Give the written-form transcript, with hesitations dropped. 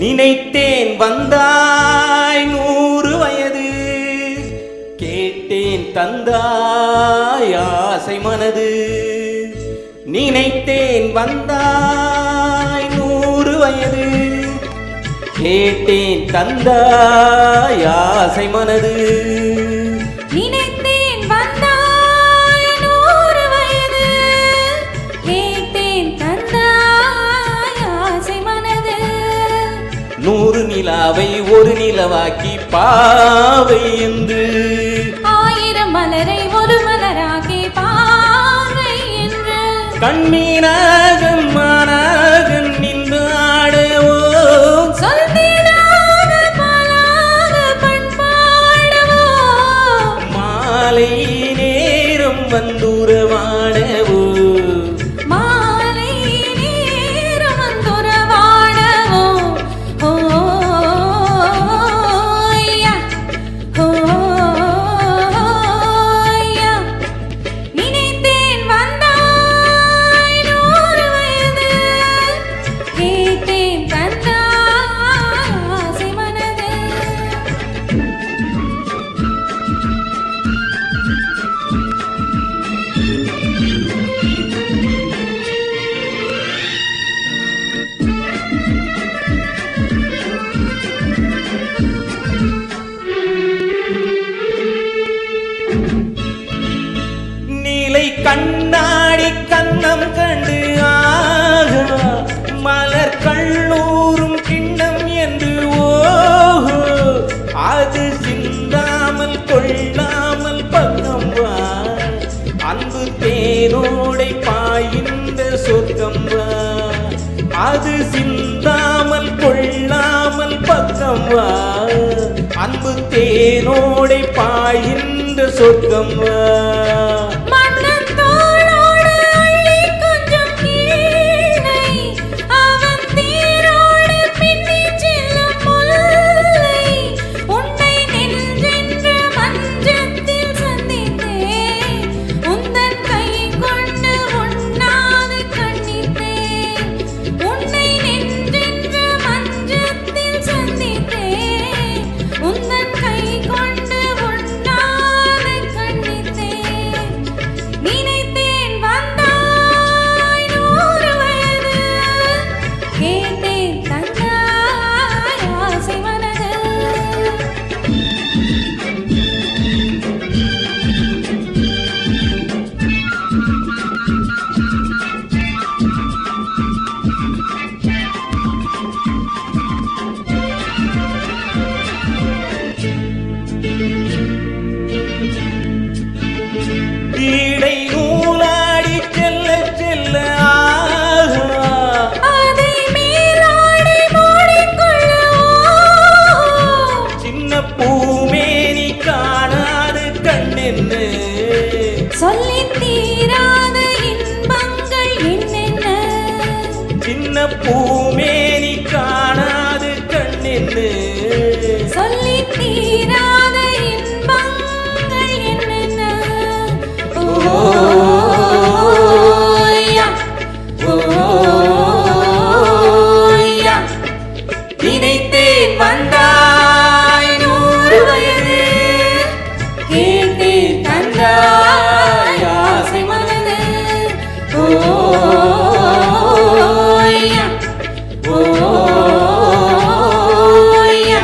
நினைத்தேன் வந்தாய் 100 வயது, கேட்டேன் தந்தாய் ஆசை மனது. நினைத்தேன் வந்தாய் 100 வயது, கேட்டேன் தந்தாய் ஆசை மனது. நினைத்தேன் வந்தாய் 100 வயது, கேட்டேன் தந்தாய் ஆசை மனது. 100 நிலாவை ஒரு நிலவாக்கி பாவை என்று, 1000 மலரை ஒரு மலராக்கி பாவை என்று, கண்ணீராக மானாக நின்று ஆடவோ, சொல்லிடாத பாலாக பண்பாடவோ, மாலை நேரம் வந்துறவாடவோ, மாலை நேரம் வந்துறவாடவோ. ஓய்யா ஓய்யா, நினைத்தேன் வந்தாய் 100 வயது, கேட்டேன் தந்தாய் ஆசை மனது. நீலை கண்ணாடி கண்ணம் கண்டு ஆகா, மலர் கண்ணூரும் கிண்ணம் என்று ஓஹோ, அது சிந்தாமல் கொள்ளாமல் பக்கம் வா, அன்பு தேனோடை பாய்கின்ற சொர்க்கம் வா, அது சிந்தாமல் கொள்ளாமல் பக்கம் வா, அன்பு தேனோடை பாய்கின்ற சொர்க்கம் வா. மன்னன் தோளோடு அள்ளி கொஞ்சம் கீழை, அவன் தேரோடு பின்னிச் செல்லும் முல்லை, உன்னை நெஞ்சென்ற மஞ்சத்தில் சந்தித்தேன், உந்தன் கை கொண்டு உண்ணாது கண்ணித்தேன், உன்னை நெஞ்சென்ற மஞ்சத்தில் சந்தித்தேன், உந்தன் கை கொண்டு உண்ணாது கண்ணித்தேன். நினைத்தேன் வந்தாய் 100 வயது, கேட்டேன் தந்தாய் ஆசை மனது. ஈடை நூலாடி செல்ல செல்ல ஆகா, அதை மேலாடை மூடிக்கொள்ளவோ, சின்ன பூமேனி காணாது கண்ணென்னு, சொல்லித் தீராத இன்பங்கள் என்னென்ன, சின்ன பூமேனி காணாது கண்ணென்னு, சொல்லித் தீராத இன்பங்கள் என்னென்ன. ஓய்யா ஓய்யா, நினைத்தேன் வந்தாய் 100 வயது, கேட்டேன் தந்தாய் ஆசை மனது. ஓய்யா ஓய்யா,